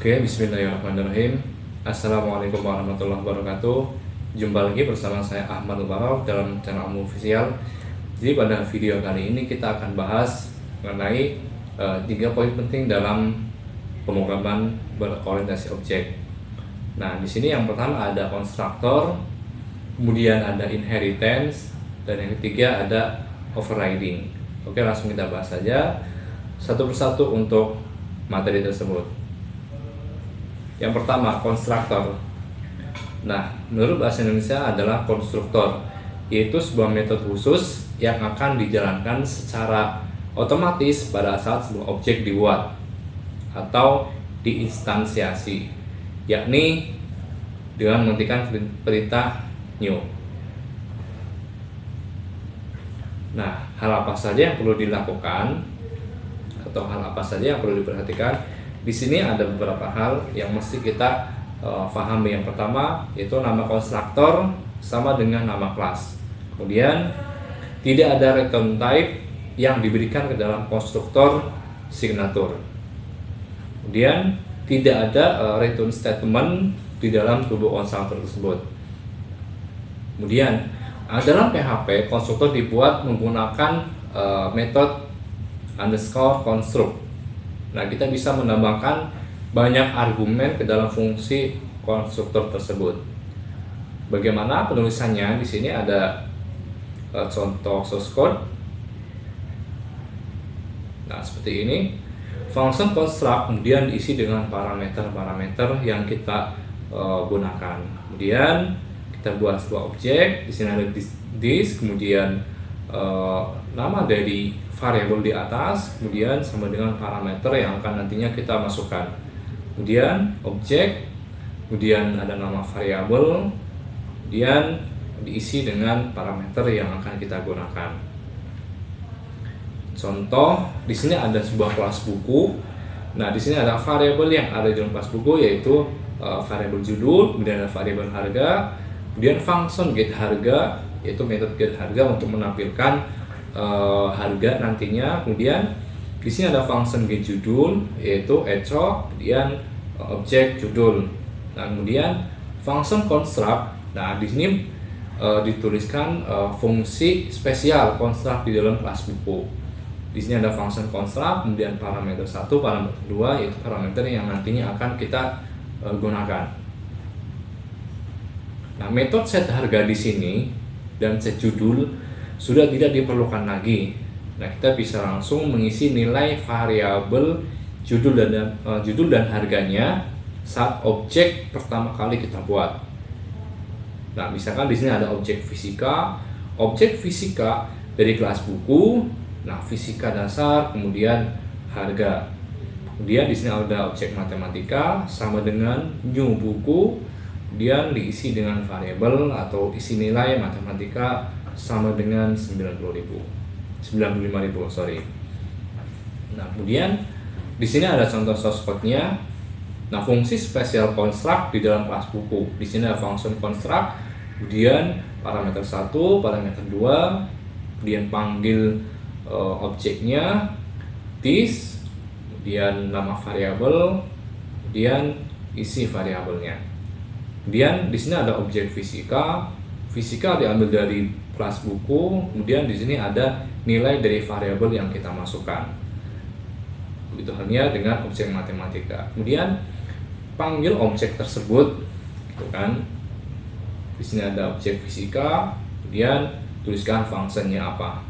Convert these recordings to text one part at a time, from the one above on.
Oke, bismillahirrahmanirrahim. Assalamualaikum warahmatullahi wabarakatuh. Jumpa lagi bersama saya Ahmad Mubarak dalam channel Ilmu Official. Jadi pada video kali ini kita akan bahas mengenai 3 poin penting dalam pemrograman berorientasi objek. Nah, di sini yang pertama ada konstruktor, kemudian ada inheritance, dan yang ketiga ada overriding. Oke, langsung kita bahas saja satu persatu untuk materi tersebut. Yang pertama, konstruktor. Nah, menurut bahasa Indonesia adalah konstruktor, yaitu sebuah metode khusus yang akan dijalankan secara otomatis pada saat sebuah objek dibuat atau diinstansiasi, yakni dengan menghentikan perintah new. Nah, hal apa saja yang perlu dilakukan atau hal apa saja yang perlu diperhatikan? Di sini ada beberapa hal yang mesti kita pahami. Yang pertama yaitu nama konstruktor sama dengan nama kelas. Kemudian tidak ada return type yang diberikan ke dalam konstruktor signature. Kemudian tidak ada return statement di dalam tubuh konstruktor tersebut. Kemudian dalam PHP konstruktor dibuat menggunakan metode underscore construct. Nah, kita bisa menambahkan banyak argumen ke dalam fungsi konstruktor tersebut. Bagaimana penulisannya? Di sini ada contoh source code. Nah, seperti ini. Function construct kemudian diisi dengan parameter-parameter yang kita gunakan. Kemudian kita buat sebuah objek. Di sini ada this, kemudian nama dari variabel di atas, kemudian sama dengan parameter yang akan nantinya kita masukkan. Kemudian objek, kemudian ada nama variabel, kemudian diisi dengan parameter yang akan kita gunakan. Contoh, di sini ada sebuah kelas buku. Nah, di sini ada variabel yang ada di dalam kelas buku, yaitu variabel judul, kemudian ada variabel harga, kemudian function get harga, yaitu metode get harga untuk menampilkan harga nantinya. Kemudian di sini ada function get judul, yaitu echo, kemudian objek judul. Nah, kemudian function construct. Nah, di sini dituliskan fungsi spesial construct di dalam kelas buku. Di sini ada function construct, kemudian parameter 1, parameter 2, yaitu parameter yang nantinya akan kita gunakan. Nah, metode set harga di sini dan set judul sudah tidak diperlukan lagi. Nah, kita bisa langsung mengisi nilai variabel judul dan harganya saat objek pertama kali kita buat. Nah, misalkan di sini ada objek fisika dari kelas buku. Nah, fisika dasar, kemudian harga. Kemudian di sini ada objek matematika sama dengan new buku, kemudian diisi dengan variabel atau isi nilai matematika sama dengan 95.000. Nah, kemudian di sini ada contoh source code-nya. Nah, fungsi spesial construct di dalam kelas buku. Di sini ada function construct, kemudian parameter 1, parameter 2, kemudian panggil objeknya this, kemudian nama variabel, kemudian isi variabelnya. Kemudian di sini ada objek fisika. Fisika diambil dari kelas buku, kemudian di sini ada nilai dari variabel yang kita masukkan. Begitu halnya dengan objek matematika. Kemudian panggil objek tersebut, gitu kan? Di sini ada objek fisika, kemudian tuliskan fungsinya apa.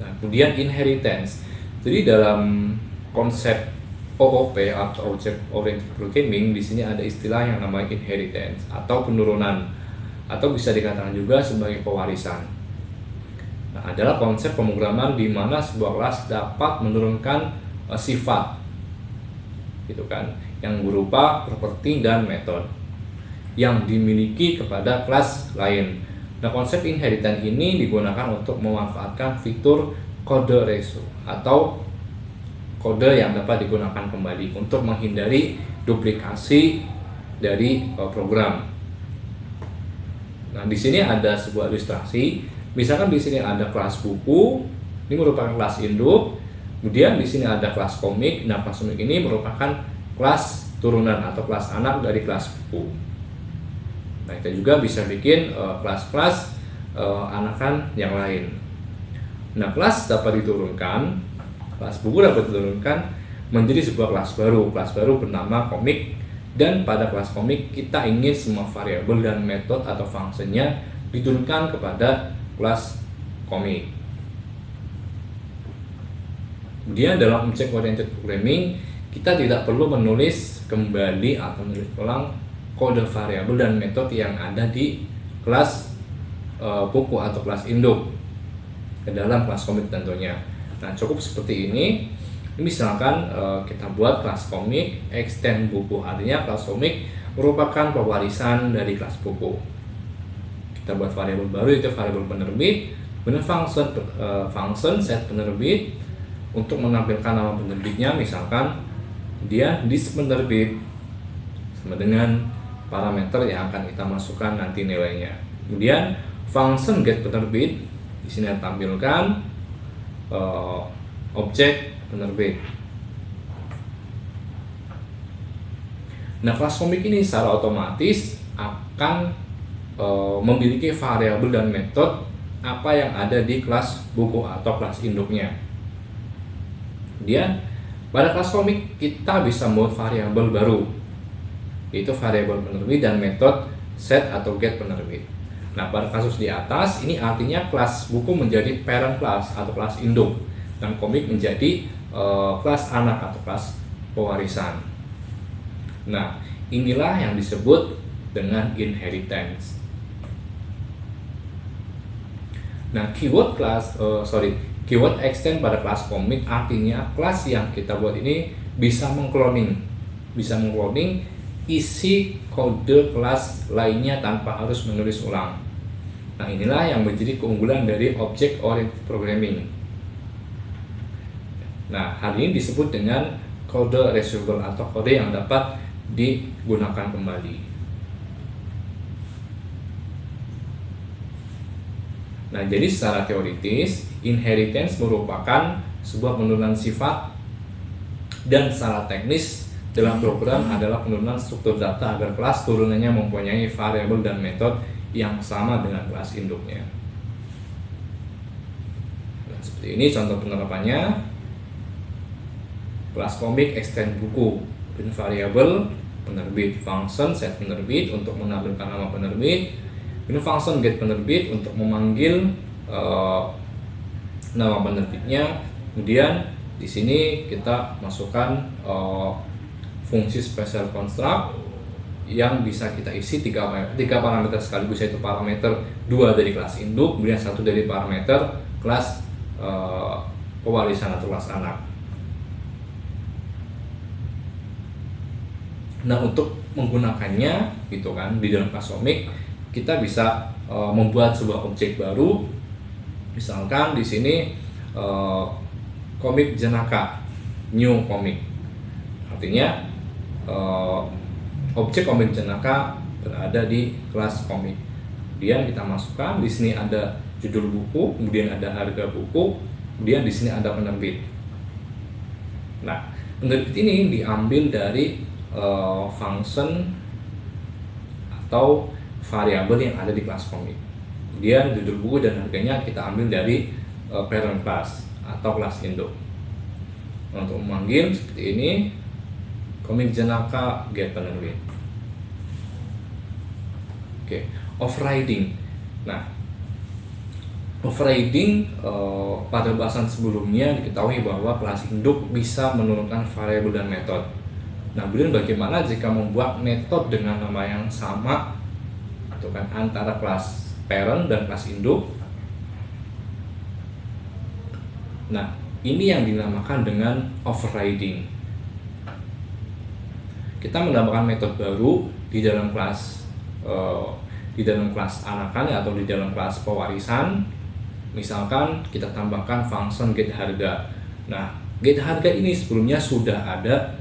Nah, kemudian inheritance. Jadi dalam konsep OOP atau Object Oriented Programming, di sini ada istilah yang namanya inheritance atau penurunan, atau bisa dikatakan juga sebagai pewarisan. Nah, adalah konsep pemrograman di mana sebuah kelas dapat menurunkan sifat, gitu kan, yang berupa properti dan metode yang dimiliki kepada kelas lain. Nah, konsep inheritance ini digunakan untuk memanfaatkan fitur kode reso atau kode yang dapat digunakan kembali untuk menghindari duplikasi dari program. Nah, di sini ada sebuah ilustrasi. Misalkan di sini ada kelas buku, ini merupakan kelas induk. Kemudian di sini ada kelas komik. Nah, kelas komik ini merupakan kelas turunan atau kelas anak dari kelas buku. Nah, kita juga bisa bikin kelas-kelas anakan yang lain. Nah, kelas dapat diturunkan, kelas buku dapat diturunkan menjadi sebuah kelas baru. Kelas baru bernama komik, dan pada kelas komik kita ingin semua variabel dan metode atau fungsinya diturunkan kepada kelas komik. Kemudian dalam object oriented programming kita tidak perlu menulis kembali atau menulis ulang kode variabel dan metode yang ada di kelas buku atau kelas induk ke dalam kelas komik tentunya. Nah, cukup seperti ini. Misalkan kita buat kelas komik extend buku, artinya kelas komik merupakan pewarisan dari kelas buku. Kita buat variabel baru, itu variabel penerbit, kemudian function set penerbit untuk menampilkan nama penerbitnya. Misalkan dia list penerbit sama dengan parameter yang akan kita masukkan nanti nilainya. Kemudian function get penerbit, di sini tampilkan objek penerbit. Nah, kelas komik ini secara otomatis akan memiliki variabel dan metode apa yang ada di kelas buku atau kelas induknya. Kemudian pada kelas komik kita bisa membuat variabel baru, yaitu variabel penerbit dan metode set atau get penerbit. Nah, pada kasus di atas ini artinya kelas buku menjadi parent class atau kelas induk, dan komik menjadi kelas anak atau kelas pewarisan. Nah, inilah yang disebut dengan inheritance. Nah, keyword extend pada kelas komik artinya kelas yang kita buat ini bisa mengcloning isi kode kelas lainnya tanpa harus menulis ulang. Nah, inilah yang menjadi keunggulan dari object oriented programming. Nah, hal ini disebut dengan kode reusable atau kode yang dapat digunakan kembali. Nah, jadi secara teoritis, inheritance merupakan sebuah penurunan sifat, dan secara teknis dalam program adalah penurunan struktur data agar kelas turunannya mempunyai variabel dan metode yang sama dengan kelas induknya. Nah, seperti ini contoh penerapannya. Kelas komik extend buku, print variabel penerbit, function set penerbit untuk menampilkan nama penerbit, ini function get penerbit untuk memanggil nama penerbitnya. Kemudian di sini kita masukkan fungsi special construct yang bisa kita isi tiga parameter sekaligus, yaitu parameter 2 dari kelas induk, kemudian 1 dari parameter kelas pewarisan atau kelas anak. Nah, untuk menggunakannya gitu kan di dalam kelas komik, kita bisa membuat sebuah objek baru. Misalkan di sini komik jenaka, new komik. Artinya objek komik jenaka berada di kelas komik. Kemudian kita masukkan di sini ada judul buku, kemudian ada harga buku, kemudian di sini ada penerbit. Nah, penerbit ini diambil dari function atau variabel yang ada di kelas komik. Kemudian judul buku dan harganya kita ambil dari parent class atau kelas induk. Untuk memanggil seperti ini, komik jenaka get penerbit. Oke, overriding. Nah, overriding pada bahasan sebelumnya diketahui bahwa kelas induk bisa menurunkan variabel dan metode. Nah, kemudian bagaimana jika membuat metode dengan nama yang sama atau kan antara kelas parent dan kelas induk? Nah, ini yang dinamakan dengan overriding. Kita menambahkan metode baru di dalam kelas anakan atau di dalam kelas pewarisan. Misalkan kita tambahkan function get harga. Nah, get harga ini sebelumnya sudah ada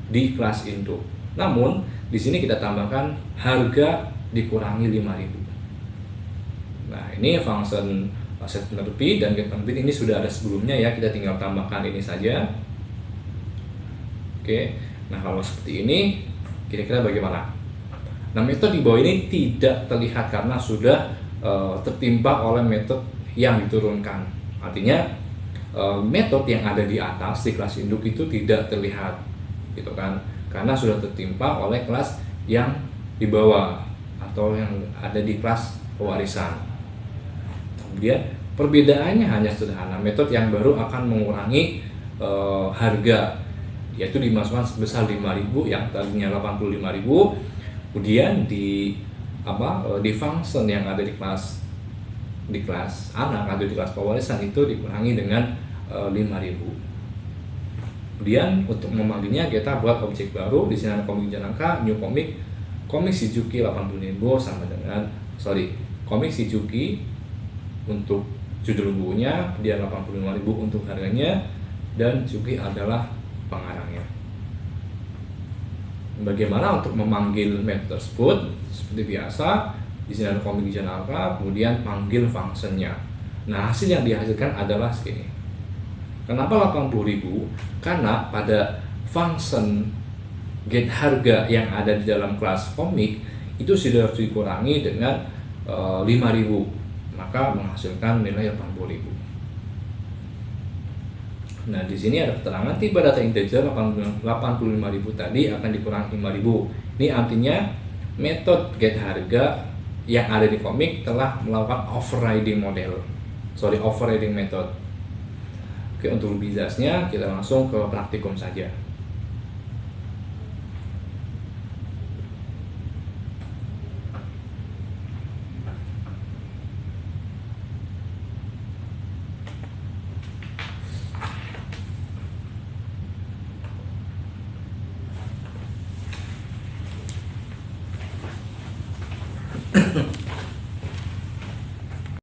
di kelas induk. Namun di sini kita tambahkan harga dikurangi 5.000. Nah, ini function set penerbit dan get penerbit ini sudah ada sebelumnya ya, kita tinggal tambahkan ini saja. Oke, nah kalau seperti ini kira-kira bagaimana? Nah, metode di bawah ini tidak terlihat karena sudah tertimpa oleh metode yang diturunkan. Artinya metode yang ada di atas di kelas induk itu tidak terlihat, gitu kan? Karena sudah tertimpa oleh kelas yang di bawah atau yang ada di kelas pewarisan. Kemudian perbedaannya hanya sederhana, metode yang baru akan mengurangi harga, yaitu dimasukkan sebesar 5.000 yang tadinya 85.000, kemudian di function yang ada di kelas anak atau di kelas pewarisan itu dikurangi dengan 5.000. Kemudian untuk memanggilnya kita buat objek baru, di sini ada komik Janaka, new komik Shizuki 80.000 sama dengan komik Shizuki untuk judul bukunya, dia 85.000 untuk harganya, dan Suki adalah pengarangnya. Bagaimana untuk memanggil metode tersebut? Seperti biasa, di sini ada komik Janaka, kemudian panggil functionnya. Nah, hasil yang dihasilkan adalah segini. Kenapa 80.000? Karena pada function get harga yang ada di dalam kelas komik itu sudah harus dikurangi dengan 5.000, maka menghasilkan nilai 80.000. Nah, di sini ada keterangan tipe data integer 85.000 tadi akan dikurangi 5.000. Ini artinya metode get harga yang ada di komik telah melakukan overriding method. Oke, untuk lebih jelasnya kita langsung ke praktikum saja.